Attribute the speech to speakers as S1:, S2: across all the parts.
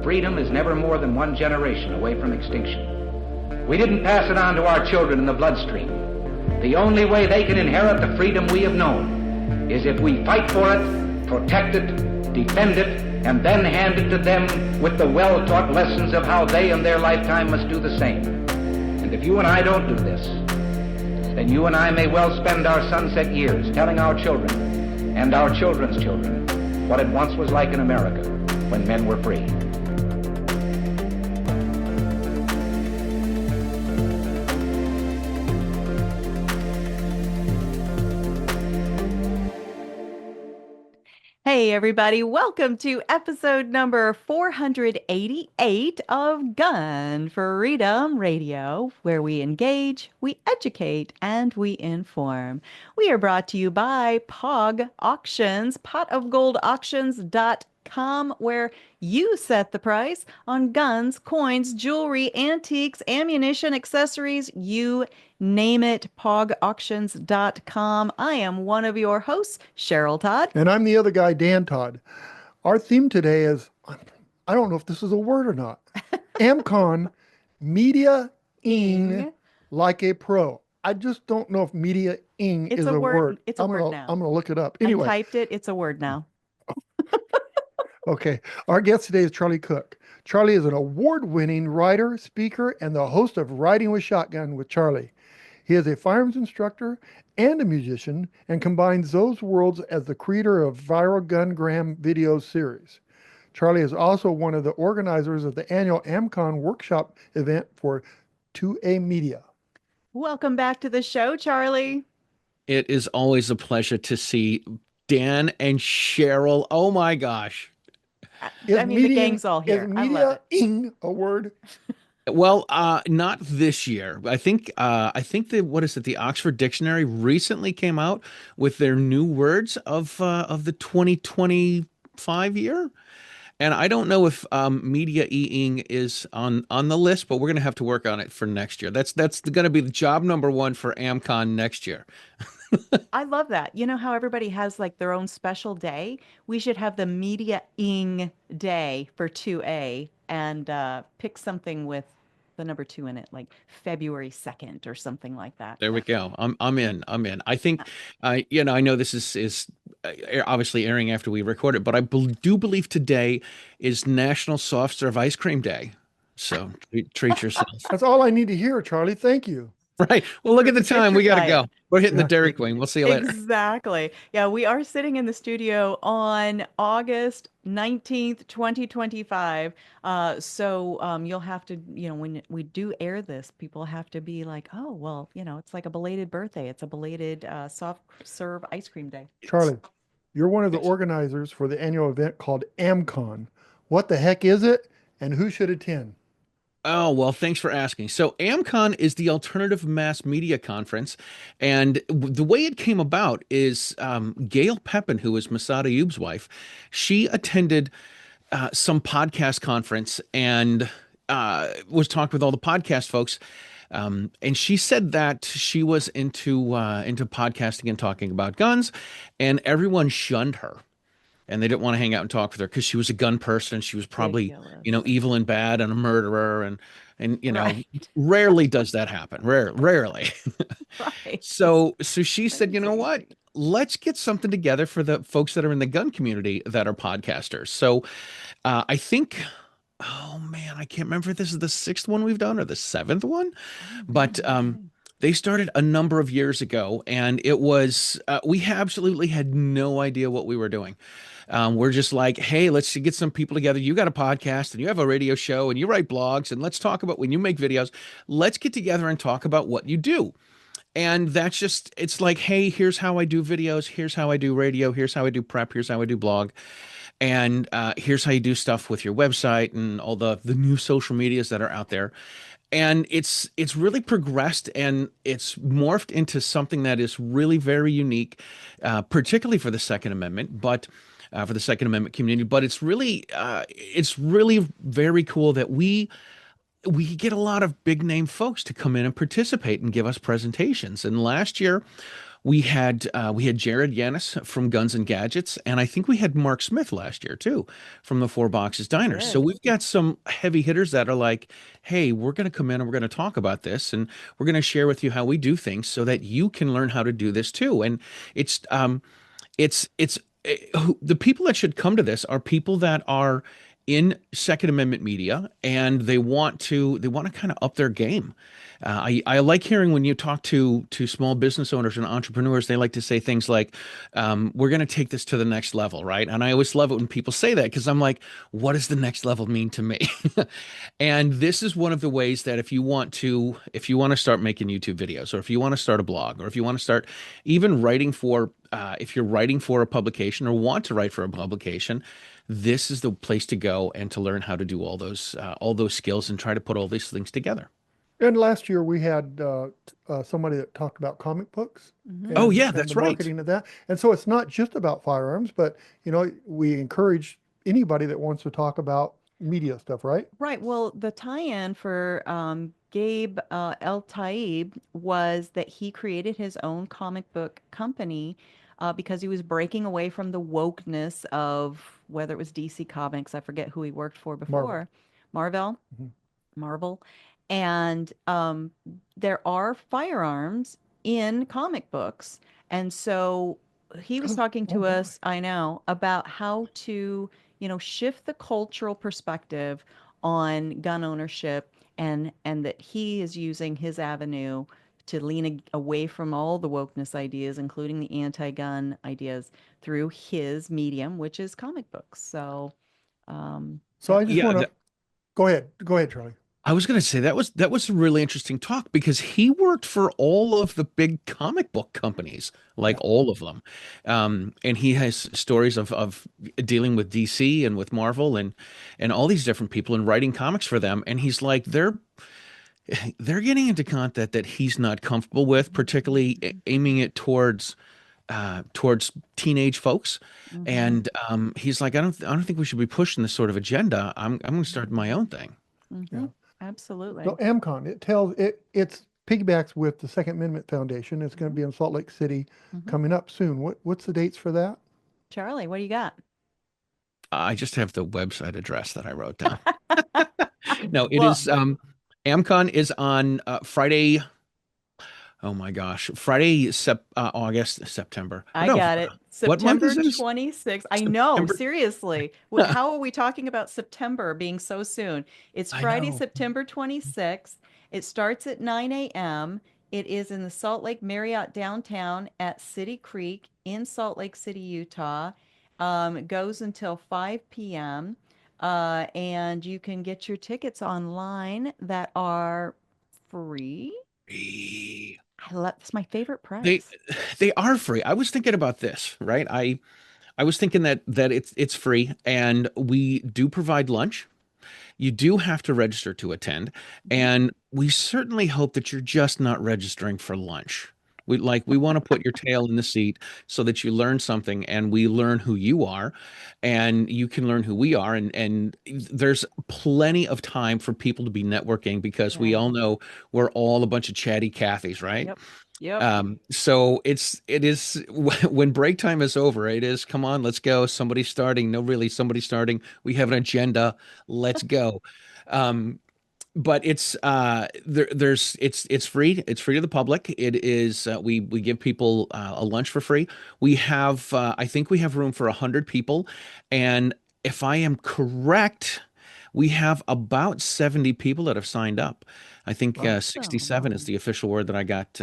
S1: freedom is never more than one generation away from extinction. We didn't pass it on to our children in the bloodstream. The only way they can inherit the freedom we have known is if we fight for it, protect it, defend it, and then hand it to them with the well-taught lessons of how they in their lifetime must do the same. And if you and I don't do this, then you and I may well spend our sunset years telling our children and our children's children what it once was like in America when men were free.
S2: Hey everybody, welcome to episode number 488 of Gun Freedom Radio, where we engage, we educate, and we inform. We are brought to you by POG Auctions, potofgoldauctions.com, where you set the price on guns, coins, jewelry, antiques, ammunition, accessories, you name it, pogauctions.com. I am one of your hosts, Cheryl Todd.
S3: And I'm the other guy, Dan Todd. Our theme today is, I don't know if this is a word or not, Amm-Con, media-ing like a pro. I just don't know if media-ing is a word.
S2: It's a word now.
S3: I'm going to look it up. Anyway.
S2: I typed it. It's a word now.
S3: Okay. Our guest today is Charlie Cook. Charlie is an award-winning writer, speaker, and the host of Riding with Shotgun with Charlie. He is a firearms instructor and a musician and combines those worlds as the creator of viral Gungram video series. Charlie is also one of the organizers of the annual Amm-Con workshop event for 2A Media.
S2: Welcome back to the show, Charlie.
S4: It is always a pleasure to see Dan and Cheryl. Oh my gosh.
S2: I mean, the gang's all here.
S3: Is
S2: I love it.
S3: media-ing a word?
S4: Well, not this year. I think the Oxford Dictionary recently came out with their new words of the 2025 year. And I don't know if media-ing is on the list, but we're going to have to work on it for next year. That's going to be the job number one for Amm-Con next year.
S2: I love that. You know how everybody has like their own special day? We should have the media-ing day for 2A and pick something with the number 2 in it, like February 2nd or something like that.
S4: There we go. I'm in. I think, I know this is obviously airing after we record it, but I do believe today is National Soft Serve Ice Cream Day. So treat yourself.
S3: That's all I need to hear, Charlie. Thank you.
S4: Right. Well, look at the time. We got to go. We're hitting the Dairy Queen. We'll see you later.
S2: Exactly. Yeah, we are sitting in the studio on August 19th, 2025. So you'll have to, when we do air this, people have to be like, oh, well, it's like a belated birthday. It's a belated soft serve ice cream day.
S3: Charlie, you're one of the organizers for the annual event called Amm-Con. What the heck is it, and who should attend?
S4: Oh, well, thanks for asking. So Amm-Con is the alternative mass media conference. And the way it came about is Gail Pepin, who is Masada Ayoub's wife, she attended some podcast conference and was talking with all the podcast folks. And she said that she was into podcasting and talking about guns, and everyone shunned her. And they didn't want to hang out and talk with her because she was a gun person. She was probably, evil and bad and a murderer. And right. Rarely does that happen. Rarely.
S2: Right.
S4: So she said, you know what? Let's get something together for the folks that are in the gun community that are podcasters. So I think, oh man, I can't remember if this is the 6th one we've done or the 7th one, but they started a number of years ago, and it was, we absolutely had no idea what we were doing. We're just like, hey, let's get some people together. You got a podcast and you have a radio show and you write blogs, and let's talk about when you make videos. Let's get together and talk about what you do. And that's just, it's like, hey, here's how I do videos. Here's how I do radio. Here's how I do prep. Here's how I do blog. And here's how you do stuff with your website and all the new social medias that are out there. And it's really progressed, and it's morphed into something that is really very unique, particularly for the Second Amendment, but for the Second Amendment community. But it's really very cool that we get a lot of big name folks to come in and participate and give us presentations. And last year We had Jared Yanis from Guns and Gadgets, and I think we had Mark Smith last year too from the Four Boxes Diners. So
S2: Good.
S4: we've got some heavy hitters that are like, "Hey, we're going to come in and we're going to talk about this, and we're going to share with you how we do things, so that you can learn how to do this too." And it's the people that should come to this are people that are in Second Amendment media, and they want to kind of up their game. I like hearing when you talk to small business owners and entrepreneurs, they like to say things like, "We're going to take this to the next level," right? And I always love it when people say that, because I'm like, what does the next level mean to me? And this is one of the ways that if you want to start making YouTube videos, or if you want to start a blog, or if you want to start even writing for if you're writing for a publication or want to write for a publication, this is the place to go and to learn how to do all those skills and try to put all these things together.
S3: And last year we had somebody that talked about comic books
S4: Oh yeah,
S3: and
S4: that's
S3: the
S4: right.
S3: marketing of that. And so it's not just about firearms, but we encourage anybody that wants to talk about media stuff, right?
S2: Right. Well, the tie-in for Gabe El Taib was that he created his own comic book company because he was breaking away from the wokeness of whether it was DC Comics, I forget who he worked for before, Marvel,
S3: Mhm.
S2: Marvel, and there are firearms in comic books, and so he was talking
S3: Oh
S2: to
S3: boy.
S2: us, I know, about how to shift the cultural perspective on gun ownership, and that he is using his avenue to lean away from all the wokeness ideas, including the anti-gun ideas, through his medium, which is comic books. So,
S3: So I just
S4: Yeah,
S3: want to go ahead, Charlie.
S4: I was going to say that was a really interesting talk, because he worked for all of the big comic book companies, like
S3: Yeah.
S4: all of them, and he has stories of dealing with DC and with Marvel and all these different people and writing comics for them. And he's like, they're getting into content that he's not comfortable with, particularly aiming it towards teenage folks.
S2: mhm,
S4: And he's like, I don't think we should be pushing this sort of agenda. I'm going to start my own thing.
S3: Yeah.
S2: absolutely.
S3: So AMMCon, it's piggybacks with the Second Amendment Foundation. It's going to be in Salt Lake City
S2: Mhm.
S3: coming up soon. What's the dates for that?
S2: Charlie, what do you got?
S4: I just have the website address that I wrote down. No, it
S2: Well,
S4: is AMMcon is on Friday. Oh my gosh, September.
S2: I
S4: No,
S2: got it.
S4: what month
S2: September
S4: is this?
S2: 26th. I know,
S4: September.
S2: seriously. How are we talking about September being so soon? It's
S4: I
S2: Friday,
S4: know.
S2: September 26th. It starts at 9 a.m. It is in the Salt Lake Marriott Downtown at City Creek in Salt Lake City, Utah. It goes until 5 p.m. And you can get your tickets online that are free.
S4: Eh,
S2: That's my favorite
S4: They
S2: price.
S4: they are free. I was thinking about this, right? I was thinking that it's free, and we do provide lunch. You do have to register to attend,
S2: Mhm.
S4: and we certainly hope that you're just not registering for lunch. We want to put your tail in the seat so that you learn something, and we learn who you are, and you can learn who we are, and there's plenty of time for people to be networking, because we
S2: Yeah.
S4: all know we're all a bunch of chatty Cathys, right?
S2: Yep. Yep.
S4: So it is when break time is over, it is, come on, let's go. Somebody's starting. No, really, somebody's starting. We have an agenda. Let's go. Um, but it's free. It's free to the public. It is we give people a lunch for free. We have I think we have room for 100 people, and if I am correct, we have about 70 people that have signed up. I think
S3: Wow.
S4: 67 is the official word that I got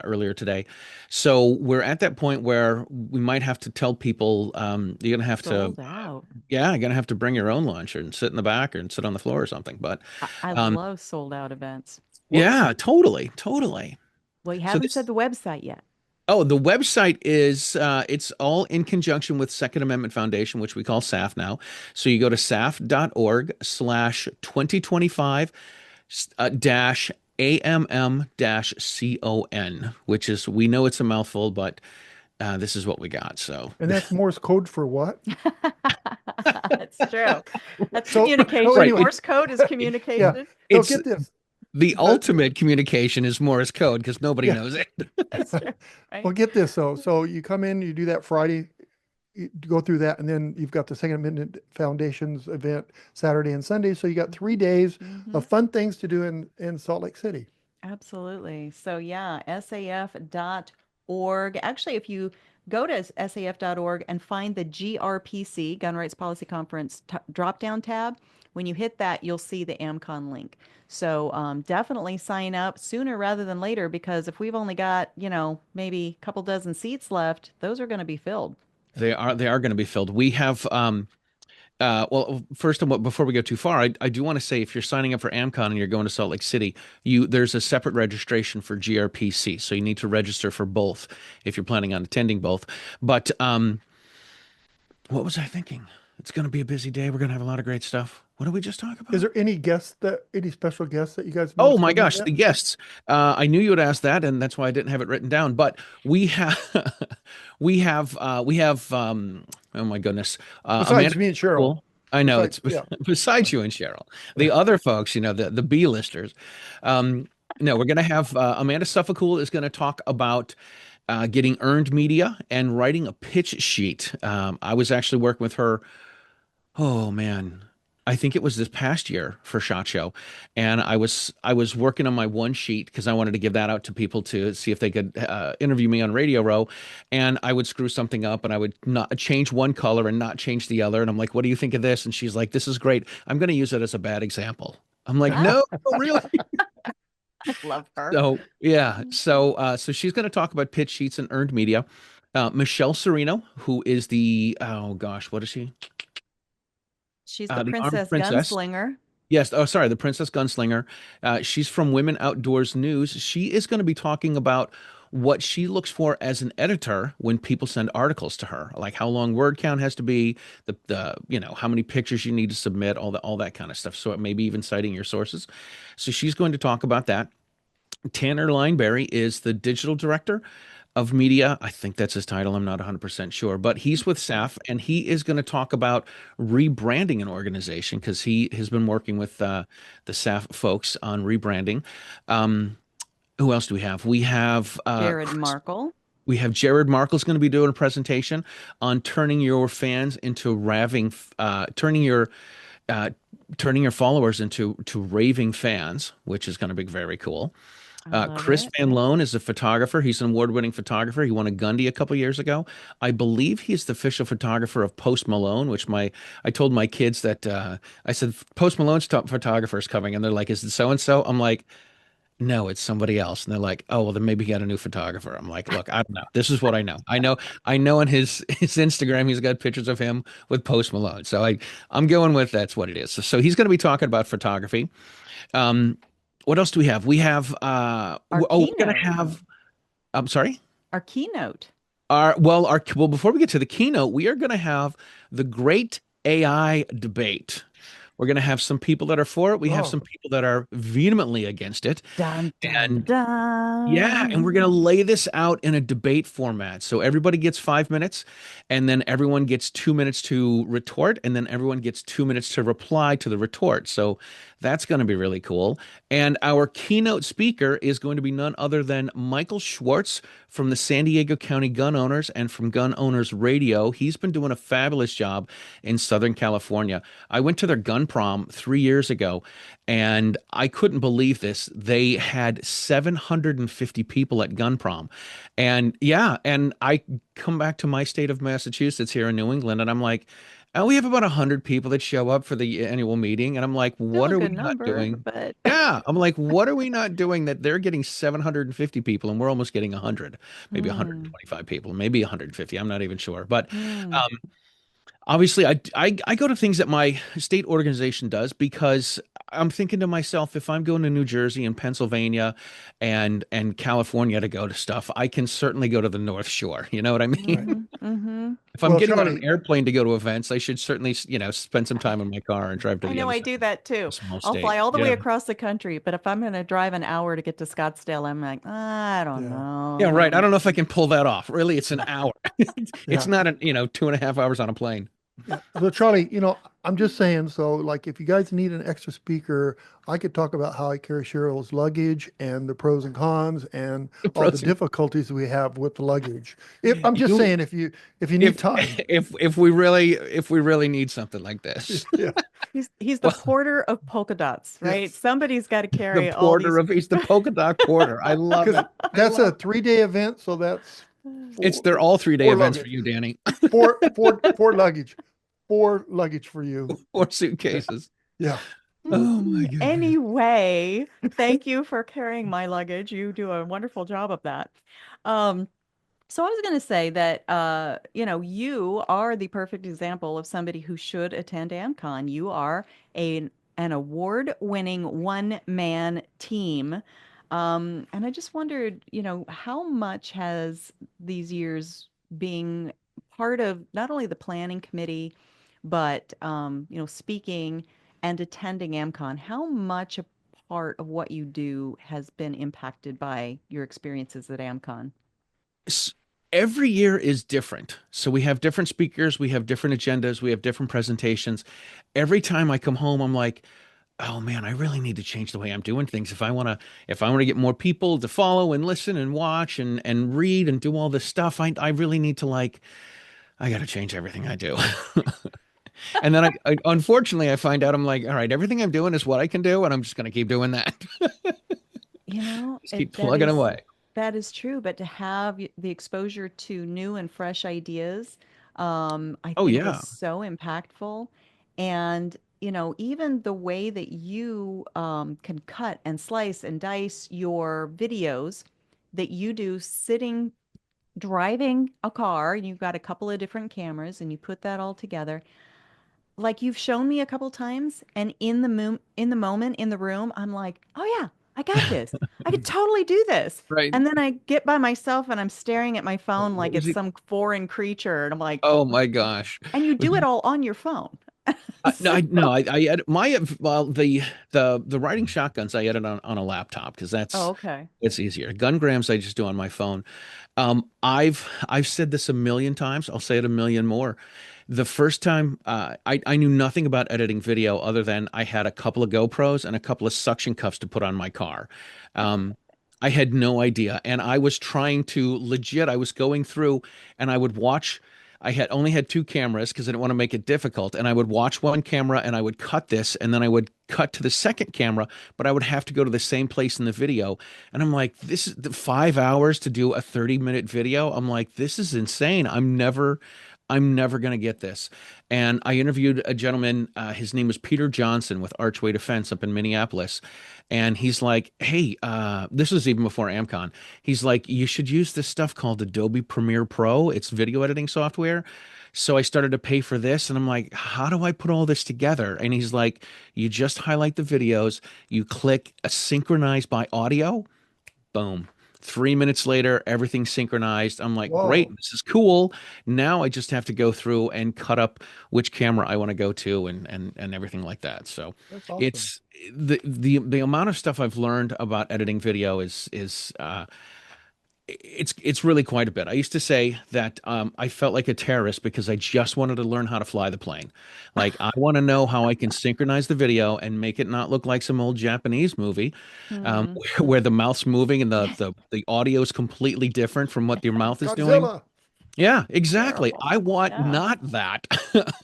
S4: earlier today. So we're at that point where we might have to tell people, you're gonna have to,
S2: Sold out.
S4: yeah, you're gonna have to bring your own lunch and sit in the back or sit on the floor or something. But
S2: I
S4: um,
S2: love sold out events.
S3: What
S4: yeah, totally, totally.
S2: Well, you
S4: So
S2: haven't said
S4: this,
S2: the website yet.
S4: oh, the website is it's all in conjunction with Second Amendment Foundation, which we call SAF now. So you go to saf.org/2025 dash AMM dash CON, which is, we know it's a mouthful, but this is what we got. So
S3: And that's Morse code for what?
S2: That's true. That's
S3: So
S2: communication.
S4: right,
S3: anyway,
S2: Morse code is
S3: yeah.
S2: communication.
S3: So
S4: it's
S3: get this.
S4: The ultimate communication is Morse code because nobody
S3: Yeah.
S4: knows it.
S2: That's true,
S3: Well,
S2: right?
S3: get this though. So you come in, you do that Friday, you go through that, and then you've got the Second Amendment Foundation's event Saturday and Sunday. So you got 3 days
S2: Mhm.
S3: of fun things to do in Salt Lake City.
S2: Absolutely. So yeah, saf.org. Actually, if you go to saf.org and find the GRPC, Gun Rights Policy Conference drop-down tab, when you hit that, you'll see the AMMcon link. So definitely sign up sooner rather than later, because if we've only got, maybe a couple dozen seats left, those are going to be filled.
S4: They are going to be filled. We have well, first of all, before we go too far, I do want to say if you're signing up for AMMCon and you're going to Salt Lake City, there's a separate registration for GRPC, so you need to register for both if you're planning on attending both. But what was I thinking? It's going to be a busy day. We're going to have a lot of great stuff. What did we just talk about?
S3: Is there any special guests that you guys?
S4: Oh
S3: noticed
S4: my
S3: coming to
S4: gosh,
S3: that?
S4: the guests. I knew you would ask that, and that's why I didn't have it written down. But we have, oh my goodness,
S3: Besides
S4: Amanda.
S3: me and Cheryl.
S4: Cool. I know
S3: Besides,
S4: it's
S3: yeah.
S4: besides you and Cheryl. The other folks, the B-listers. No, we're going to have Amanda Suffolcool is going to talk about getting earned media and writing a pitch sheet. I was actually working with her. Oh man, I think it was this past year for SHOT Show, and I was working on my one sheet because I wanted to give that out to people to see if they could interview me on Radio Row, and I would screw something up and I would not change one color and not change the other, and I'm like, "What do you think of this?" And she's like, "This is great. I'm going to use it as a bad example." I'm like, "No, really?"
S2: Love her.
S4: So yeah, so she's going to talk about pitch sheets and earned media. Michelle Serino, who is the oh gosh, what is she?
S2: She's the
S4: The Armed
S2: Princess
S4: Princess.
S2: Gunslinger.
S4: Yes. Oh, sorry. The Princess Gunslinger. She's from Women Outdoors News. She is going to be talking about what she looks for as an editor when people send articles to her, like how long word count has to be, how many pictures you need to submit, all that kind of stuff. So maybe even citing your sources. So she's going to talk about that. Tanner Lineberry is the digital director of media. I think that's his title. I'm not 100% sure, but he's with SAF and he is going to talk about rebranding an organization because he has been working with the SAF folks on rebranding. Who else do we have? We have
S2: Jared Markle.
S4: we have Jared Markle's going to be doing a presentation on turning your fans into turning your followers into raving fans, which is going to be very cool. Chris Van Loan is a photographer. He's an award-winning photographer. He won a Gundy a couple years ago. I believe he's the official photographer of Post Malone, which I told my kids that I said Post Malone's top photographer is coming, and they're like, "Is it so and so?" I'm like, "No, it's somebody else." And they're like, "Oh, well, then maybe he got a new photographer." I'm like, "Look, I don't know. This is what I know. I know on his Instagram he's got pictures of him with Post Malone. So I'm going with that's what it is. So he's going to be talking about photography. What else do we have? We have we're going to have. I'm sorry.
S2: Our keynote.
S4: Well, before we get to the keynote, we are going to have the great AI debate. We're going to have some people that are for it. We have some people that are vehemently against it.
S2: Dun, dun,
S4: And
S2: dun.
S4: yeah, and we're going to lay this out in a debate format. So everybody gets 5 minutes, and then everyone gets 2 minutes to retort, and then everyone gets 2 minutes to reply to the retort. So that's going to be really cool. And our keynote speaker is going to be none other than Michael Schwartz from the San Diego County Gun Owners and from Gun Owners Radio. He's been doing a fabulous job in Southern California. I went to their gun prom 3 years ago, and I couldn't believe this. They had 750 people at gun prom. And yeah, and I come back to my state of Massachusetts here in New England, and I'm like, "Oh, we have about 100 people that show up for the annual meeting." And I'm like, "What
S2: Still a
S4: are we
S2: good
S4: not
S2: number,
S4: doing?"
S2: but
S4: Yeah, I'm like, "What are we not doing that they're getting 750 people and we're almost getting 100, maybe 125 people, maybe 150. I'm not even sure." But obviously, I go to things that my state organization does because I'm thinking to myself, if I'm going to New Jersey and Pennsylvania and California to go to stuff, I can certainly go to the North Shore. You know what I mean? If I'm
S3: Well,
S4: getting on
S3: Charlie,
S4: an airplane to go to events, I should certainly, spend some time in my car and drive to
S2: I
S4: the
S2: know
S4: other
S2: I
S4: side
S2: do that too.
S4: of a small
S2: I'll
S4: state.
S2: fly all the way
S4: Yeah.
S2: across the country, but if I'm going to drive an hour to get to Scottsdale, I'm like, I don't
S3: Yeah.
S4: Yeah, right. I
S2: know.
S4: don't know if I can pull that off. Really, it's an hour. It's
S3: Yeah.
S4: not 2.5 hours on a plane.
S3: Yeah. So Charlie, I'm just saying, so like if you guys need an extra speaker, I could talk about how I carry Cheryl's luggage and the pros and cons and
S4: The
S3: all the
S4: pros and-
S3: difficulties we have with the luggage. I'm just
S4: You,
S3: saying if you need
S4: if
S3: time.
S4: if we really need something like this,
S3: Yeah.
S2: He's the
S4: well,
S2: porter of polka dots, right?
S3: Yes.
S2: Somebody's got to
S4: the
S2: carry all
S4: porter
S2: these.
S4: of he's the polka dot porter. I love
S3: Because
S4: it. I
S3: that's
S4: love
S3: a 3-day event, so that's
S4: they're all 3-day
S3: four
S4: events for
S3: luggage.
S4: you, Danny.
S3: Four luggage for you.
S4: 4 suitcases.
S3: Yeah.
S4: Oh my god.
S2: Anyway, thank you for carrying my luggage. You do a wonderful job of that. Um, so I was going to say that you are the perfect example of somebody who should attend AMMcon. You are an award-winning one-man team. And I just wondered, how much has these years being part of not only the planning committee, but speaking and attending AMMcon, how much a part of what you do has been impacted by your experiences at AMMcon?
S4: S- Every year is different. So we have different speakers, we have different agendas, we have different presentations. Every time I come home, I'm like, oh man, I really need to change the way I'm doing things. If I want to get more people to follow and listen and watch and read and do all this stuff, I really need to I got to change everything I do. And then unfortunately I find out I'm like, all right, everything I'm doing is what I can do, and I'm just going to keep doing that. Just keep plugging away.
S2: That is true, but to have the exposure to new and fresh ideas, I
S4: Oh
S2: think is
S4: yeah.
S2: so impactful. And, even the way that you can cut and slice and dice your videos that you do sitting, driving a car, and you've got a couple of different cameras and you put that all together. Like you've shown me a couple times, and in the moment in the room, I'm like, oh yeah, I got this. I could totally do this.
S4: Right.
S2: And then I get by myself and I'm staring at my phone like it's
S4: Was it-
S2: some foreign creature, and I'm like,
S4: Oh my gosh.
S2: and you do it all on your phone.
S4: No,
S2: So-
S4: I edit the writing shotguns I edit on a laptop because
S2: oh, okay.
S4: it's easier. Gungrams I just do on my phone. I've said this a million times. I'll say it a million more. The first time I knew nothing about editing video other than I had a couple of GoPros and a couple of suction cups to put on my car. I had no idea, and I was trying to legit. I was going through, and I would watch. I had only had 2 cameras because I didn't want to make it difficult. And I would watch one camera and I would cut this and then I would cut to the second camera, but I would have to go to the same place in the video. And I'm like, this is the 5 hours to do a 30-minute video. I'm like, this is insane. I'm never going to get this. And I interviewed a gentleman, his name was Peter Johnson with Archway Defense up in Minneapolis. And he's like, hey, this was even before AMMcon. He's like, you should use this stuff called Adobe Premiere Pro. It's video editing software. So I started to pay for this, and I'm like, how do I put all this together? And he's like, you just highlight the videos, you click a synchronize by audio, boom. 3 minutes later, everything's synchronized. I'm like, great,
S3: Whoa.
S4: this is cool. Now I just have to go through and cut up which camera I want to go to and everything like that. So
S3: That's awesome.
S4: it's the amount of stuff I've learned about editing video is it's really quite a bit. I used to say that I felt like a terrorist because I just wanted to learn how to fly the plane. Like I want to know how I can synchronize the video and make it not look like some old Japanese movie,
S2: Hmm.
S4: where the mouth's moving and the audio is completely different from what your mouth is doing.
S3: Godzilla.
S4: Yeah, exactly.
S2: Terrible.
S4: I want
S2: Yeah.
S4: not that.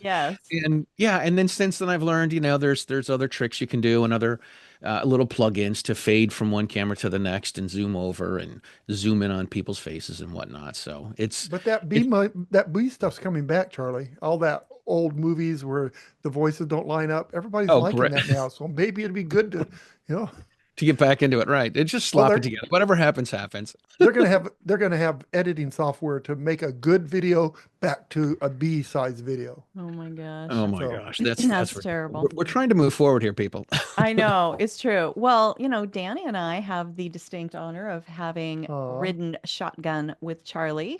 S2: Yes.
S4: And yeah, and then since then I've learned, there's other tricks you can do and other little plugins to fade from one camera to the next and zoom over and zoom in on people's faces and whatnot. So
S3: But that
S4: it,
S3: B stuff's coming back, Charlie. All that old movies where the voices don't line up. Everybody's
S4: oh
S3: liking
S4: great
S3: that now. So maybe it'd be good to, you know,
S4: to get back into it, right? It's just
S3: well
S4: slop it together. Whatever happens, happens.
S3: they're gonna have editing software to make a good video back to a B size video.
S2: Oh my gosh.
S4: Oh my
S3: So
S4: gosh, that's
S2: That's
S4: ridiculous.
S2: terrible.
S4: We're trying to move forward here, people.
S2: I know, it's true. Well, Danny and I have the distinct honor of having
S3: uh
S2: ridden shotgun with Charlie.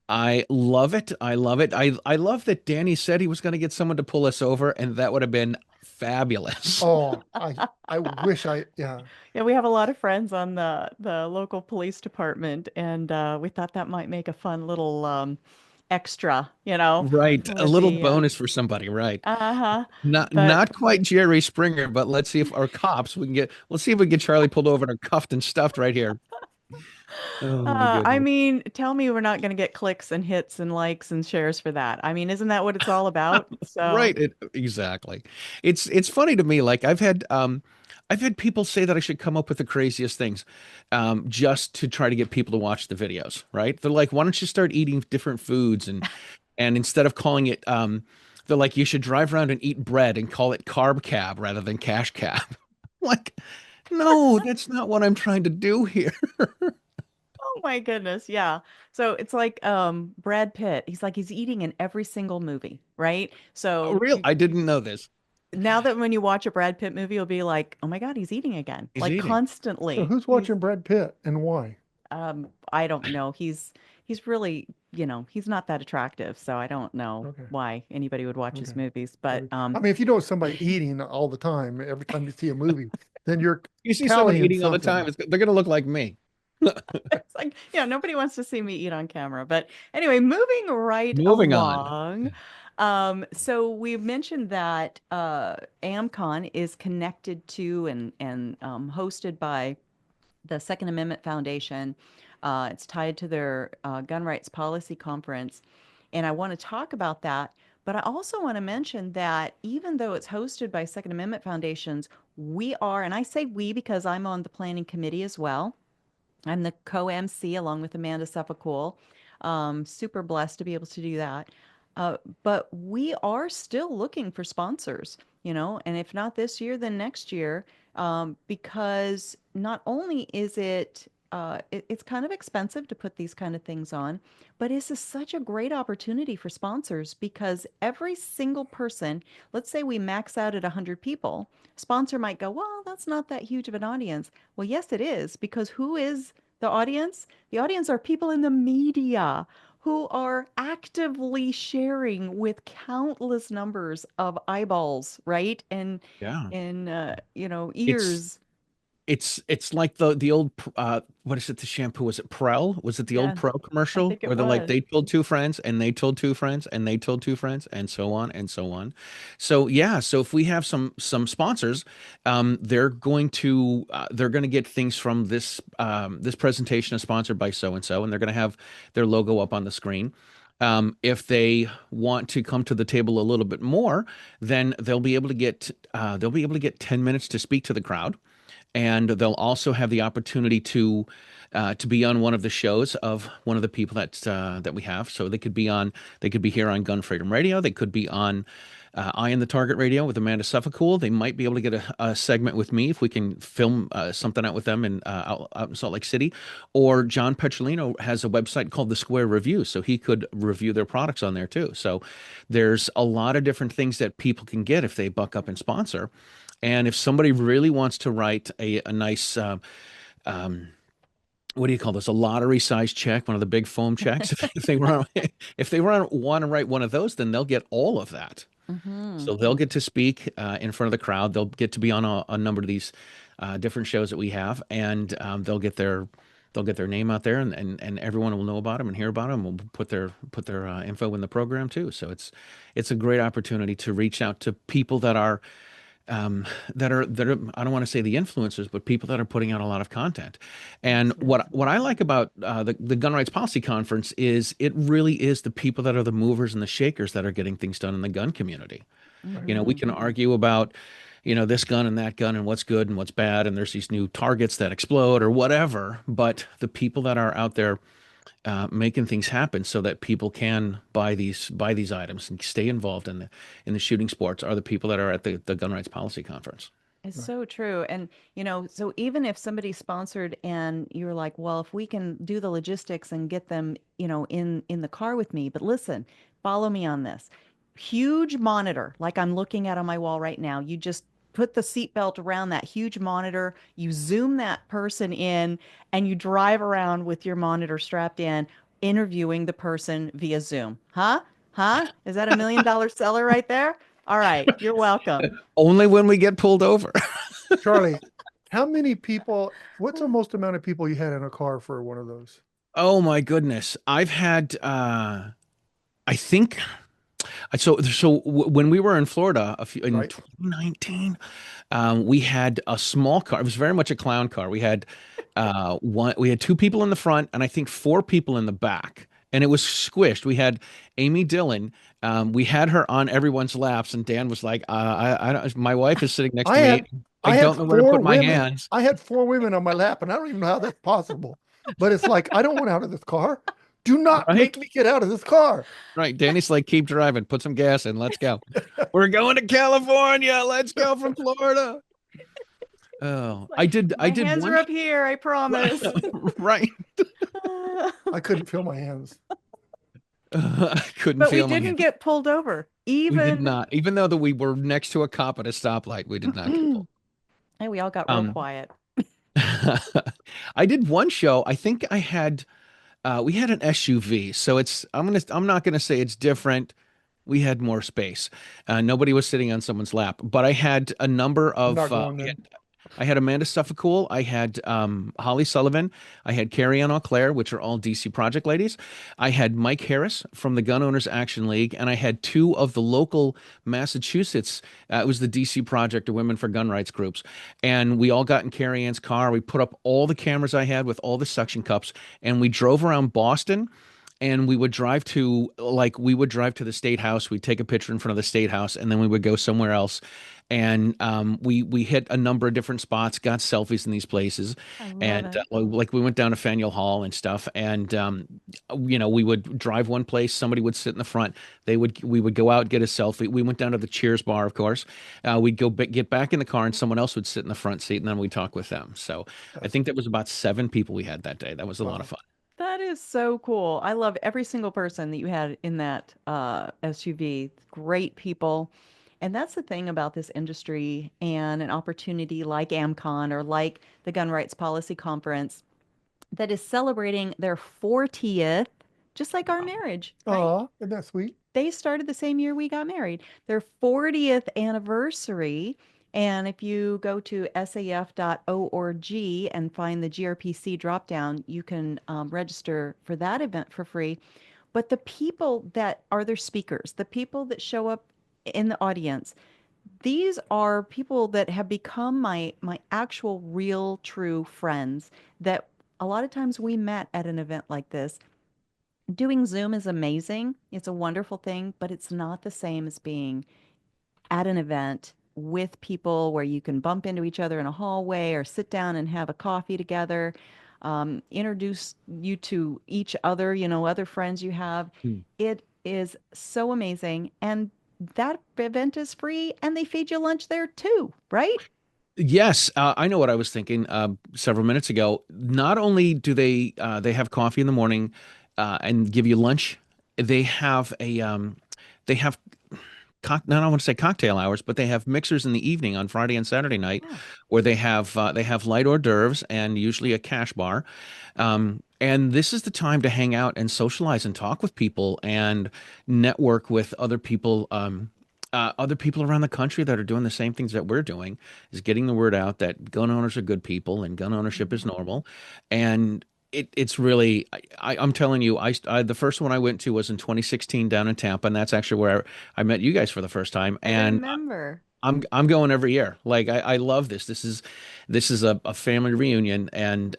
S4: I love it. I love it. I love that Danny said he was going to get someone to pull us over, and that would have been fabulous.
S3: oh I wish yeah.
S2: Yeah, we have a lot of friends on the local police department, and we thought that might make a fun little extra, you know,
S4: Right. A
S2: with
S4: little
S2: the
S4: bonus for somebody, right?
S2: uh-huh. But
S4: Not quite Jerry Springer, but let's see if our cops we can get. Let's see if we can get Charlie pulled over and cuffed and stuffed right here. Oh my
S2: I
S4: goodness.
S2: mean, tell me we're not going to get clicks and hits and likes and shares for that. I mean, isn't that what it's all about? So,
S4: Right. Exactly. It's funny to me. Like I've had people say that I should come up with the craziest things, just to try to get people to watch the videos. Right. They're like, why don't you start eating different foods and instead of calling it, they're like, you should drive around and eat bread and call it carb cab rather than cash cab. Like, no, that's not what I'm trying to do here.
S2: oh my goodness, yeah. So it's like Brad Pitt. He's like he's eating in every single movie, right?
S4: Oh,
S2: So
S4: real? I didn't know this.
S2: now that when you watch a Brad Pitt movie, you'll be like, "Oh my God, he's eating again."
S4: He's
S2: Like
S4: eating.
S3: So
S2: constantly.
S3: who's watching Brad Pitt and why?
S2: I don't know. He's really, he's not that attractive, so I don't know
S3: Okay.
S2: why anybody would watch his
S3: Okay.
S2: movies. But
S3: I mean, if you know somebody eating all the time, every time you see a movie, then you're
S4: You see somebody
S3: tallying
S4: eating all the time,
S3: something.
S4: they're going to look like me.
S2: it's like, nobody wants to see me eat on camera. But anyway, moving right
S4: Moving on.
S2: along. So we mentioned that AMMcon is connected to and hosted by the Second Amendment Foundation. It's tied to their gun rights policy conference. And I want to talk about that. But I also want to mention that even though it's hosted by Second Amendment Foundations, we are, and I say we because I'm on the planning committee as well. I'm the co-MC along with Amanda Suffolk. Super blessed to be able to do that. But we are still looking for sponsors, and if not this year, then next year, because not only is it's kind of expensive to put these kind of things on, but this is such a great opportunity for sponsors because every single person, let's say we max out at 100 people, sponsor might go, well, that's not that huge of an audience. Well, yes, it is, because who is the audience? The audience are people in the media who are actively sharing with countless numbers of eyeballs, right?
S4: Yeah.
S2: And
S4: It's
S2: ears.
S4: it's like the old what is it, the shampoo, was it Prel, was it the old
S2: Yeah,
S4: Prel
S2: I
S4: commercial
S2: think it
S4: where they're like
S2: was.
S4: they told two friends and they told two friends and they told two friends and so on and so on. So yeah, so if we have some sponsors, they're going to get things from this presentation is sponsored by so and so, and they're going to have their logo up on the screen. If they want to come to the table a little bit more, then they'll be able to get 10 minutes to speak to the crowd, and they'll also have the opportunity to be on one of the shows of one of the people that we have. So they could be here on Gun Freedom Radio. They could be on Eye in the Target Radio with Amanda Suffolk. They might be able to get a segment with me if we can film something out with them out in Salt Lake City. Or John Petrolino has a website called The Square Review, so he could review their products on there too. So there's a lot of different things that people can get if they buck up and sponsor. And if somebody really wants to write a nice, um, what do you call this? A lottery size check, one of the big foam checks. If they want, if they want to write one of those, then they'll get all of that.
S2: Hmm.
S4: So they'll get to speak in front of the crowd. They'll get to be on a number of these different shows that we have, and they'll get their name out there, and everyone will know about them and hear about them. We'll put their info in the program too. So it's a great opportunity to reach out to people that are I don't want to say the influencers, but people that are putting out a lot of content. And what I like about the Gun Rights Policy Conference is it really is the people that are the movers and the shakers that are getting things done in the gun community. We
S2: Hmm.
S4: can argue about this gun and that gun and what's good and what's bad, and there's these new targets that explode or whatever. But the people that are out there making things happen so that people can buy these items and stay involved in the shooting sports are the people that are at the Gun Rights Policy Conference.
S2: It's
S3: Right.
S2: so true. And, so even if somebody's sponsored and you're like, well, if we can do the logistics and get them, in the car with me, but listen, follow me on this. Huge monitor, like I'm looking at on my wall right now. You just put the seatbelt around that huge monitor, you zoom that person in, and you drive around with your monitor strapped in, interviewing the person via Zoom. Huh? Huh? Is that $1 million seller right there? All right, you're welcome.
S4: Only when we get pulled over.
S3: Charlie, how many people, what's the most amount of people you had in a car for one of those?
S4: Oh my goodness. I think when we were in Florida in
S3: Right.
S4: 2019, we had a small car. It was very much a clown car. We had two people in the front and I think four people in the back, and it was squished. We had Amy Dillon. We had her on everyone's laps, and Dan was like, I don't, my wife is sitting next
S3: I
S4: to me.
S3: had
S4: I
S3: I had
S4: don't know where to
S3: four
S4: put my
S3: women.
S4: hands.
S3: I had four women on my lap, and I don't even know how that's possible. But it's like, I don't want out of this car. Do not
S4: Right?
S3: make me get out of this car.
S4: Right. Danny's like, keep driving, put some gas in, let's go. We're going to California. Let's go from Florida. Oh,
S2: Like,
S4: I
S2: my
S4: did
S2: hands
S4: one.
S2: are up here, I promise.
S4: Right.
S3: I couldn't feel my hands.
S4: I couldn't
S2: But we
S4: feel my
S2: didn't
S4: hands.
S2: get pulled over.
S4: We did
S2: Even
S4: not. Even though we were next to a cop at a stoplight, we did not get pulled.
S2: and we all got real
S4: Um,
S2: quiet.
S4: I did one show. I think we had an SUV. So I'm not gonna say it's different. We had more space. Nobody was sitting on someone's lap, but I had a number
S3: I'm
S4: of
S3: not going then.
S4: I had Amanda Suffolcool, I had Holly Sullivan, I had Carrie Ann Auclair, which are all DC Project ladies. I had Mike Harris from the Gun Owners Action League, and I had two of the local Massachusetts. It was the DC Project or Women for Gun Rights groups, and we all got in Carrie Ann's car. We put up all the cameras I had with all the suction cups, and we drove around Boston. And we would drive to the state house. We'd take a picture in front of the state house, and then we would go somewhere else. And we hit a number of different spots, got selfies in these places,
S2: I love
S4: and
S2: it.
S4: like we went down to Faneuil Hall and stuff. And we would drive one place, somebody would sit in the front. We would go out, get a selfie. We went down to the Cheers bar, of course. We'd get back in the car, and someone else would sit in the front seat, and then we'd talk with them. So I think that was about 7 people we had that day. That was a lot of
S3: Wow.
S4: fun.
S2: That is so cool. I love every single person that you had in that SUV. Great people. And that's the thing about this industry and an opportunity like AMMCon or like the Gun Rights Policy Conference that is celebrating their 40th, just like our marriage, right?
S3: Aw, isn't that sweet?
S2: They started the same year we got married, their 40th anniversary. And if you go to saf.org and find the GRPC dropdown, you can register for that event for free. But the people that are their speakers, the people that show up in the audience, these are people that have become my actual real true friends that a lot of times we met at an event like this. Doing Zoom is amazing. It's a wonderful thing, but it's not the same as being at an event with people where you can bump into each other in a hallway or sit down and have a coffee together, introduce you to each other, other friends you have.
S4: Hmm.
S2: It is so amazing. And that event is free and they feed you lunch there too, right?
S4: Yes, I know what I was thinking several minutes ago. Not only do they have coffee in the morning and give you lunch, they have they have not I want to say cocktail hours, but they have mixers in the evening on Friday and Saturday night,
S2: Oh,
S4: where they have light hors d'oeuvres and usually a cash bar. And this is the time to hang out and socialize and talk with people and network with other people around the country that are doing the same things that we're doing, is getting the word out that gun owners are good people and gun ownership is normal. And it's really, I'm telling you, the first one I went to was in 2016 down in Tampa, and that's actually where I met you guys for the first time.
S2: I
S4: And
S2: remember.
S4: I'm going every year. Like I love this. This is a family reunion, and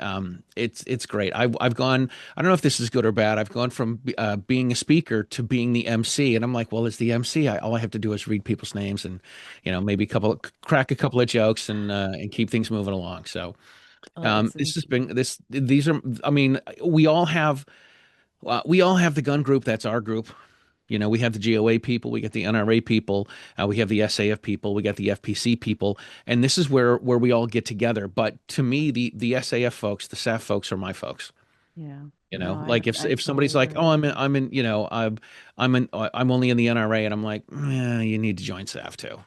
S4: it's great. I've gone. I don't know if this is good or bad. I've gone from being a speaker to being the MC, and I'm like, well, as the MC, all I have to do is read people's names and maybe crack a couple of jokes and keep things moving along. So
S2: Oh, that's
S4: this has been this. These are. I mean, we all have the gun group. That's our group. We have the GOA people, we get the NRA people, we have the SAF people, we got the FPC people, and this is where we all get together. But to me, the SAF folks, the SAF folks are my folks.
S2: yeah. No,
S4: Like
S2: I
S4: if
S2: totally
S4: somebody's like,
S2: agree.
S4: oh, I'm only in the NRA, and I'm like, you need to join SAF too.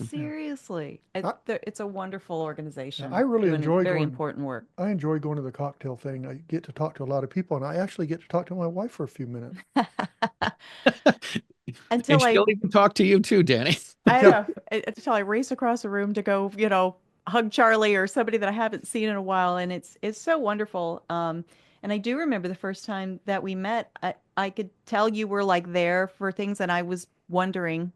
S2: Seriously,
S3: I,
S2: it's a wonderful organization
S3: I really
S2: doing
S3: enjoy
S2: very
S3: going.
S2: important work.
S3: I enjoy going to the cocktail thing. I get to talk to a lot of people, and I actually get to talk to my wife for a few minutes.
S4: And
S2: Until
S4: she'll even talk to you too, Danny.
S2: I
S3: Yeah.
S2: until I race across the room to go, hug Charlie or somebody that I haven't seen in a while, and it's so wonderful. And I do remember the first time that we met, I could tell you were like there for things, and I was wondering,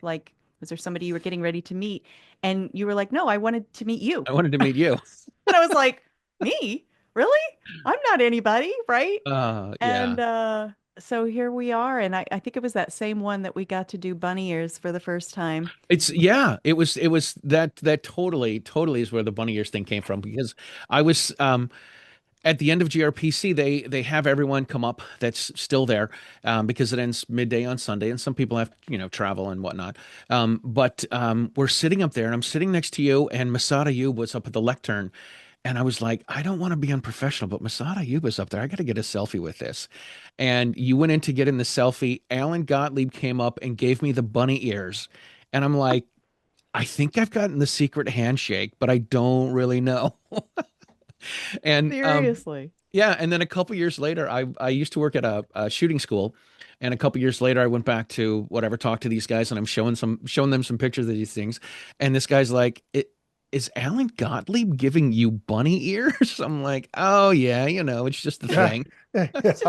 S2: like, was there somebody you were getting ready to meet? And you were like, no, I wanted to meet you.
S4: I wanted to meet you.
S2: And I was like, me? Really? I'm not anybody, right?
S4: Yeah.
S2: And so here we are. And I think it was that same one that we got to do bunny ears for the first time.
S4: It was that totally is where the bunny ears thing came from, because I was at the end of GRPC, they have everyone come up that's still there, because it ends midday on Sunday, and some people have travel and whatnot. But we're sitting up there, and I'm sitting next to you, and Masada Ayub was up at the lectern, and I was like, I don't want to be unprofessional, but Masada Ayub was up there. I got to get a selfie with this. And you went in to get in the selfie. Alan Gottlieb came up and gave me the bunny ears, and I'm like, I think I've gotten the secret handshake, but I don't really know. And
S2: Seriously.
S4: yeah, and then a couple years later, I used to work at a shooting school, and a couple years later, I went back to whatever, talk to these guys, and I'm showing them some pictures of these things, and this guy's like, Is Alan Gottlieb giving you bunny ears?" I'm like, "Oh yeah, it's just the thing."
S3: Yeah.
S2: It's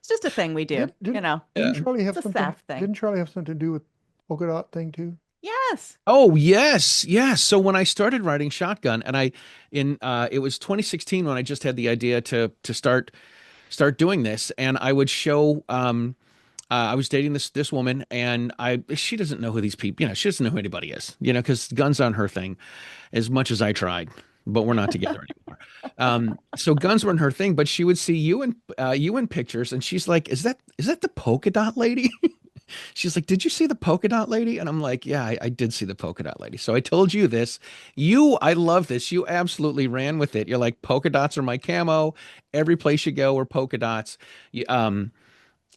S2: just a thing we do,
S3: Didn't
S4: Yeah.
S3: Charlie have
S2: It's a
S3: something?
S2: staff thing.
S3: Didn't Charlie have something to do with polka dot thing too?
S2: Yes.
S4: Oh yes, yes. So when I started riding shotgun, and it was 2016 when I just had the idea to start doing this, and I would show. I was dating this woman, and she doesn't know who these people, she doesn't know who anybody is, because guns aren't her thing, as much as I tried, but we're not together anymore. So guns weren't her thing, but she would see you in pictures, and she's like, "Is that the polka dot lady?" She's like, "Did you see the polka dot lady?" And I'm like, "Yeah, I did see the polka dot lady." So I told you this. I love this. You absolutely ran with it. You're like, polka dots are my camo. Every place you go are polka dots. You,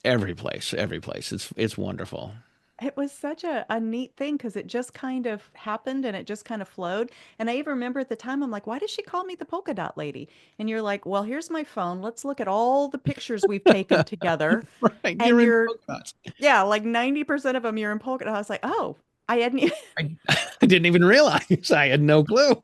S4: every place. It's wonderful.
S2: It was such a neat thing because it just kind of happened and it just kind of flowed. And I even remember at the time, I'm like, why does she call me the polka dot lady? And you're like, well, here's my phone. Let's look at all the pictures we've taken together.
S4: Right.
S2: And
S4: You're in
S2: you're,
S4: polka dots.
S2: yeah, like 90% of them you're in polka dot. I was like, oh, I hadn't even,
S4: I didn't even realize. I had no clue.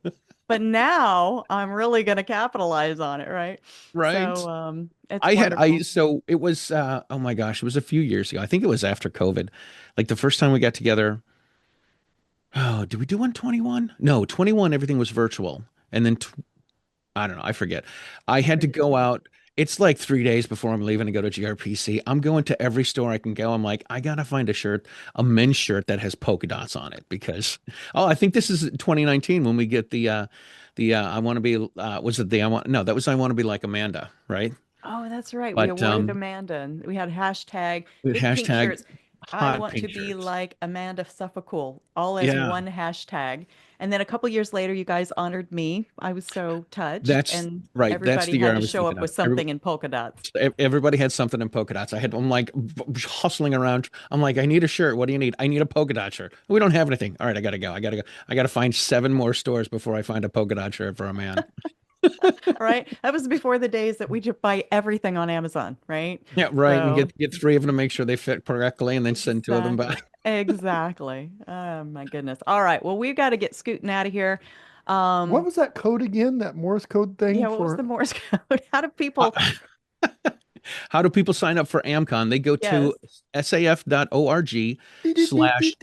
S2: but now I'm really going to capitalize on it, right?
S4: Right.
S2: So it's wonderful.
S4: So it was, oh my gosh, it was a few years ago. I think it was after COVID. Like the first time we got together. Oh, did we do 121? No, 21, everything was virtual. And then I don't know, I forget. I had to go out. It's like 3 days before I'm leaving to go to GRPC. I'm going to every store I can go. I'm like, I gotta find a men's shirt that has polka dots on it, because I think this is 2019 when we get the I want to be was it the I want no, that was I want to be like Amanda, right?
S2: Oh, that's right. We
S4: But
S2: awarded Amanda, and we had hashtag
S4: with
S2: big pink
S4: hashtag
S2: shirts. I
S4: hot
S2: want to
S4: pink
S2: be
S4: shirts.
S2: like Amanda Suffolk, all as
S4: Yeah,
S2: one hashtag. And then a couple years later, you guys honored me. I was so touched,
S4: that's
S2: and
S4: right. That's
S2: everybody
S4: the year
S2: had
S4: I
S2: to
S4: was
S2: show
S4: thinking
S2: up
S4: of.
S2: with something in polka dots.
S4: Everybody had something in polka dots. I'm like hustling around. I'm like, I need a shirt. What do you need? I need a polka dot shirt. We don't have anything. All right, I gotta go. I gotta find 7 more stores before I find a polka dot shirt for a man.
S2: Right? That was before the days that we just buy everything on Amazon, right?
S4: Yeah, right. And
S2: So
S4: get 3 of them to make sure they fit correctly, and then send 2 of them
S2: exactly.
S4: back.
S2: Exactly. Oh my goodness. All right. Well, we've got to get scooting out of here.
S3: What
S2: Um,
S3: was that code again? That Morse code thing
S2: yeah, what was the
S3: for?
S2: Morse code? How do
S4: How,
S2: people,
S4: how do people sign up for AMMcon? They go
S2: yes.
S4: to saf.org slash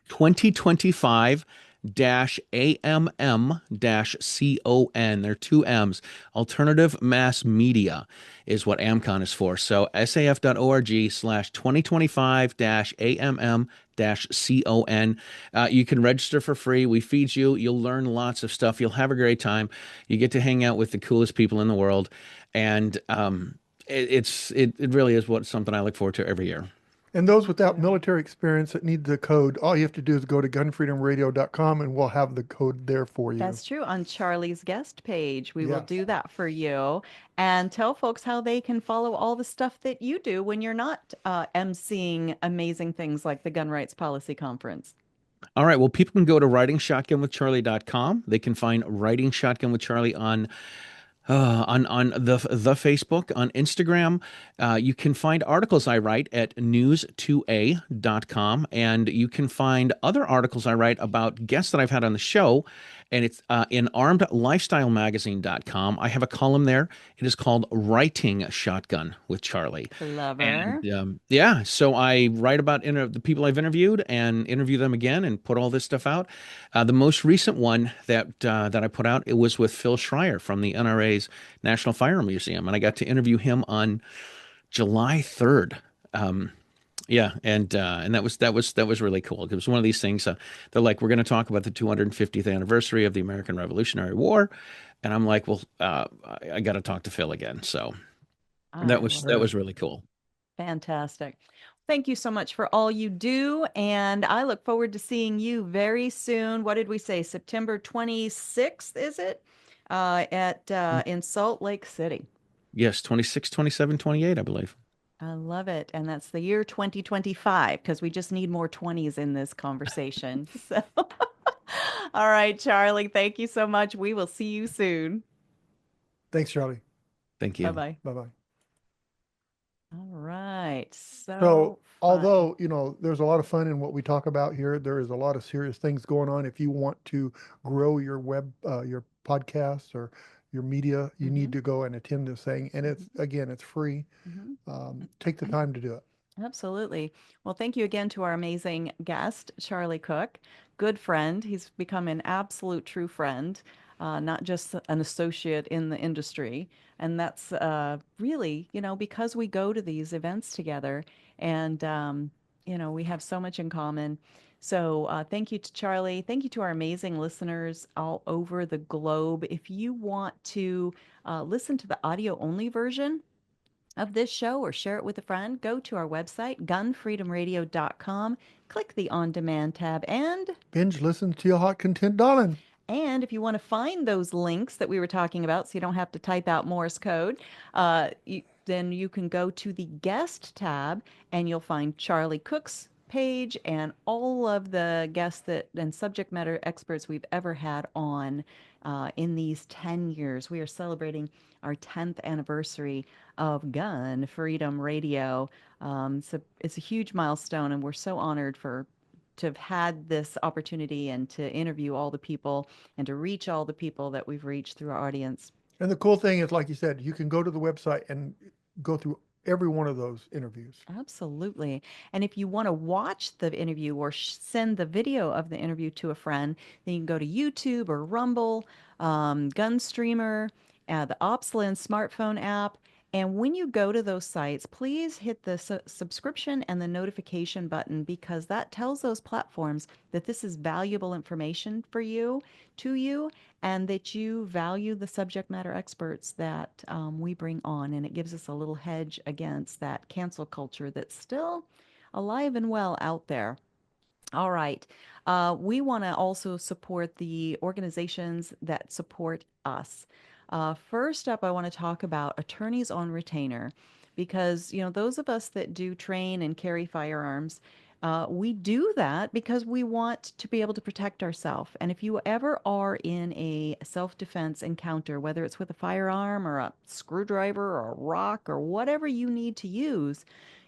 S4: 2025 dash AMM dash CON. There are 2 M's. Alternative Mass Media is what AMMcon is for. So saf.org slash 2025 dash AMM dash CON. You can register for free. We feed you. You'll learn lots of stuff. You'll have a great time. You get to hang out with the coolest people in the world. And it really is something I look forward to every year.
S3: And those without military experience that need the code, all you have to do is go to gunfreedomradio.com and we'll have the code there for you.
S2: That's true. On Charlie's guest page, we will
S3: Yes.
S2: do that for you, and tell folks how they can follow all the stuff that you do when you're not emceeing amazing things like the Gun Rights Policy Conference.
S4: All right. Well, people can go to writingshotgunwithcharlie.com. They can find Writing Shotgun with Charlie on On the Facebook, on Instagram, you can find articles I write at news2a.com, and you can find other articles I write about guests that I've had on the show, and it's in armedlifestylemagazine.com. I have a column there. It is called Writing Shotgun with Charlie.
S2: Clever.
S4: And yeah, so I write about the people I've interviewed and interview them again and put all this stuff out. The most recent one that I put out, it was with Phil Schreier from the NRA's National Firearm Museum, and I got to interview him on July 3rd. Yeah, and that was really cool. It was one of these things. They're like, we're going to talk about the 250th anniversary of the American Revolutionary War, and I'm like, well, I got to talk to Phil again. So
S2: I
S4: that was
S2: love
S4: that
S2: it.
S4: was really cool.
S2: Fantastic. Thank you so much for all you do. And I look forward to seeing you very soon. What did we say? September 26th, is it? At in Salt Lake City.
S4: Yes, 26, 27, 28, I believe.
S2: I love it. And that's the year 2025, because we just need more 20s in this conversation. So, all right, Charlie, thank you so much. We will see you soon.
S3: Thanks, Charlie.
S4: Thank you.
S2: Bye-bye.
S3: Bye-bye.
S2: All right.
S3: So,
S2: So fun.
S3: although, there's a lot of fun in what we talk about here, there is a lot of serious things going on. If you want to grow your your podcasts or your media, you need to go and attend this thing. And it's free. Take the time to do it.
S2: Absolutely. Well, thank you again to our amazing guest, Charlie Cook. Good friend. He's become an absolute true friend, not just an associate in the industry. And that's really, because we go to these events together and, we have so much in common. So thank you to Charlie. Thank you to our amazing listeners all over the globe. If you want to listen to the audio only version of this show or share it with a friend, go to our website, GunFreedomRadio.com, click the On Demand tab, and
S3: Binge listen to your hot content, darling.
S2: if you want to find those links that we were talking about so you don't have to type out Morse code, then you can go to the guest tab and you'll find Charlie Cook's page and all of the guests and subject matter experts we've ever had on in these 10 years. We are celebrating our 10th anniversary of Gun Freedom Radio. So it's a huge milestone, and we're so honored to have had this opportunity and to interview all the people and to reach all the people that we've reached through our audience.
S3: And the cool thing is, like you said, you can go to the website and go through every one of those interviews.
S2: Absolutely. And if you want to watch the interview or send the video of the interview to a friend, then you can go to YouTube or Rumble, Gunstreamer, the OpsLens smartphone app. And when you go to those sites, please hit the subscription and the notification button, because that tells those platforms that this is valuable information for you, and that you value the subject matter experts that we bring on. And it gives us a little hedge against that cancel culture that's still alive and well out there. All right. We want to also support the organizations that support us. First up, I want to talk about attorneys on retainer, because, those of us that do train and carry firearms, we do that because we want to be able to protect ourselves. And if you ever are in a self-defense encounter, whether it's with a firearm or a screwdriver or a rock or whatever you need to use,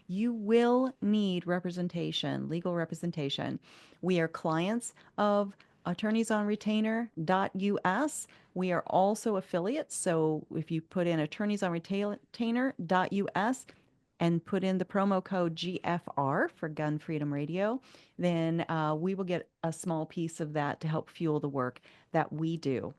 S2: you will need representation, legal representation. We are clients of attorneysonretainer.us. We are also affiliates. So if you put in attorneysonretainer.us and put in the promo code GFR for Gun Freedom Radio, then we will get a small piece of that to help fuel the work that we do.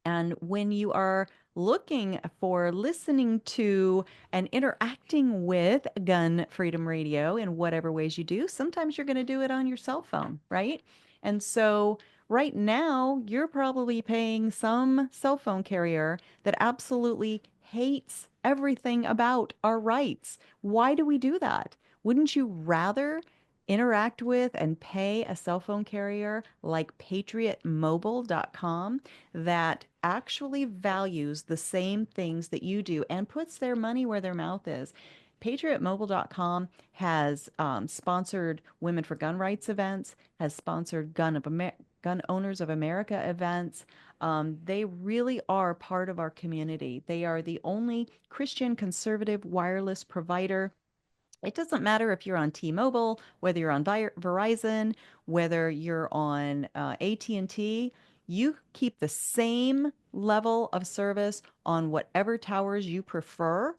S2: And when you are looking for listening to and interacting with Gun Freedom Radio in whatever ways you do, sometimes you're going to do it on your cell phone, right? And so right now, you're probably paying some cell phone carrier that absolutely hates everything about our rights. Why do we do that? Wouldn't you rather interact with and pay a cell phone carrier like patriotmobile.com that actually values the same things that you do and puts their money where their mouth is? PatriotMobile.com has sponsored Women for Gun Rights events, has sponsored Gun Owners of America events. They really are part of our community. They are the only Christian conservative wireless provider. It doesn't matter if you're on T-Mobile, whether you're on Verizon, whether you're on AT&T, you keep the same level of service on whatever towers you prefer,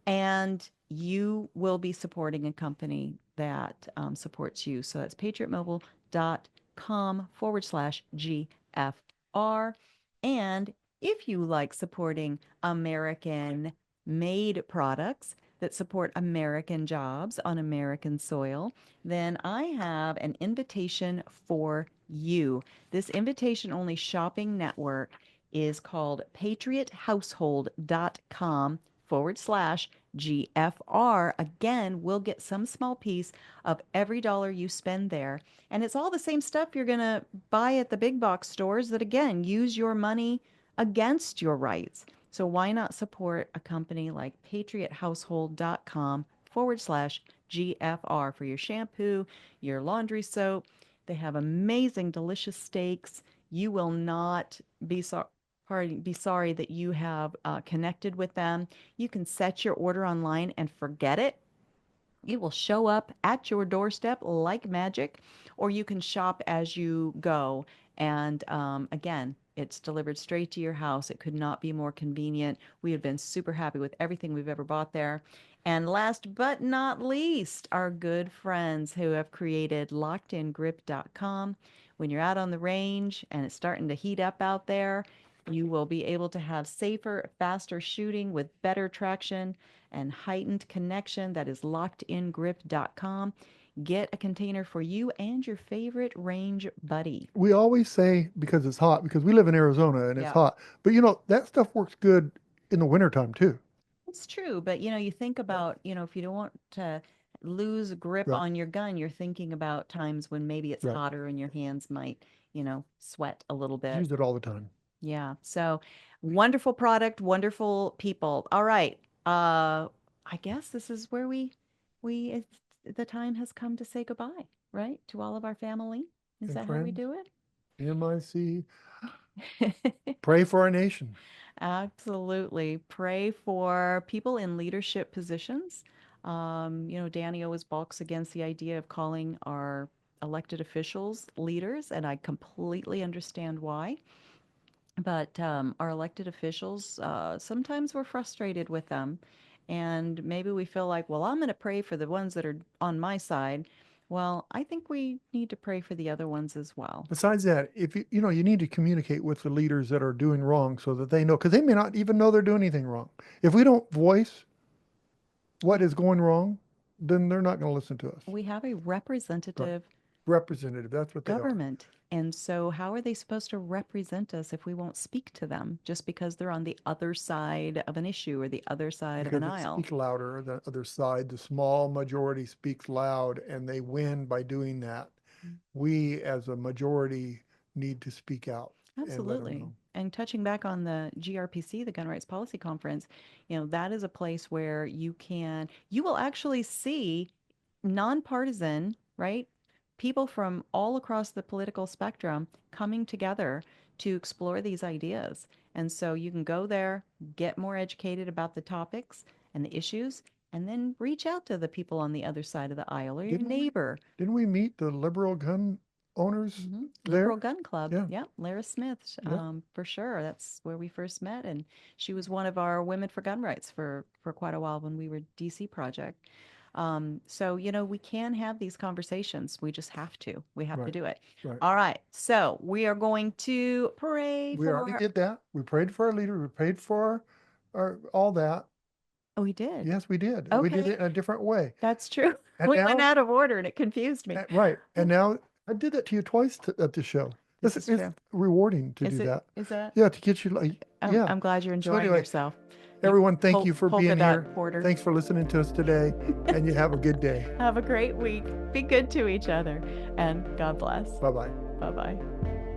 S2: and you will be supporting a company that supports you. So that's patriotmobile.com/GFR. And if you like supporting American made products that support American jobs on American soil, then I have an invitation for you. This invitation only shopping network is called patriothousehold.com/GFR. Again, we'll get some small piece of every dollar you spend there. And it's all the same stuff you're going to buy at the big box stores that, again, use your money against your rights. So why not support a company like patriothousehold.com/GFR for your shampoo, your laundry soap? They have amazing, delicious steaks. You will not be sorry that you have connected with them. You can set your order online and forget it. It will show up at your doorstep like magic, or you can shop as you go. And again, it's delivered straight to your house. It could not be more convenient. We have been super happy with everything we've ever bought there. And last but not least, our good friends who have created lockedingrip.com. When you're out on the range and it's starting to heat up out there, you will be able to have safer, faster shooting with better traction and heightened connection. That is lockedingrip.com. Get a container for you and your favorite range buddy.
S3: We always say because it's hot, because we live in Arizona and it's
S2: Yeah.
S3: hot. But that stuff works good in the wintertime too.
S2: It's true, but you think about, if you don't want to lose grip
S3: Right.
S2: on your gun, you're thinking about times when maybe it's
S3: Right.
S2: hotter and your hands might, sweat a little bit.
S3: Use it all the time.
S2: Yeah. So wonderful product, wonderful people. All right. I guess this is where the time has come to say goodbye, right? To all of our family. Is
S3: And
S2: that how we
S3: friends.
S2: do it?
S3: MIC. Pray for our nation.
S2: Absolutely. Pray for people in leadership positions. Danny always balks against the idea of calling our elected officials leaders, and I completely understand why. But our elected officials, sometimes we're frustrated with them. And maybe we feel like, well, I'm going to pray for the ones that are on my side. Well, I think we need to pray for the other ones as well.
S3: Besides that, if you need to communicate with the leaders that are doing wrong so that they know, because they may not even know they're doing anything wrong. If we don't voice what is going wrong, then they're not going to listen to us.
S2: We have a representative
S3: Representative, that's what they are.
S2: government. And so how are they supposed to represent us if we won't speak to them just because they're on the other side of an issue or the other side of
S3: Because
S2: an
S3: they
S2: aisle?
S3: speak louder, the other side, the small majority speaks loud, and they win by doing that. We, as a majority, need to speak out. And let them
S2: Absolutely.
S3: know.
S2: And touching back on the GRPC, the Gun Rights Policy Conference, that is a place where you will actually see nonpartisan, right? People from all across the political spectrum coming together to explore these ideas. And so you can go there, get more educated about the topics and the issues, and then reach out to the people on the other side of the aisle or your
S3: Didn't we-
S2: neighbor.
S3: Didn't we meet the liberal gun owners there?
S2: Liberal Gun Club.
S3: Yeah.
S2: Yeah. Lara Smith,
S3: Yeah.
S2: for sure. That's where we first met. And she was one of our Women for Gun Rights for quite a while when we were DC Project. So, we can have these conversations. We just have to. We have to
S3: Right.
S2: do it.
S3: Right.
S2: All right. So we are going to pray
S3: We already
S2: for.
S3: did that. We prayed for our leader. We prayed for our all that.
S2: Oh, we did.
S3: Yes, we did. We did
S2: Okay.
S3: it in a different way.
S2: That's true.
S3: And
S2: We went
S3: now-
S2: out of order and it confused me.
S3: Right. And now I did that to you twice at the show.
S2: This
S3: It's
S2: is true.
S3: rewarding to
S2: Is
S3: do
S2: it?
S3: that.
S2: Is that?
S3: Yeah, to get you yeah.
S2: I'm glad you're enjoying
S3: anyway,
S2: yourself.
S3: Everyone, thank you for
S2: polka
S3: being
S2: dot
S3: here.
S2: Porter.
S3: Thanks for listening to us today, and you have a good day.
S2: Have a great week. Be good to each other, and God bless.
S3: Bye-bye.
S2: Bye bye.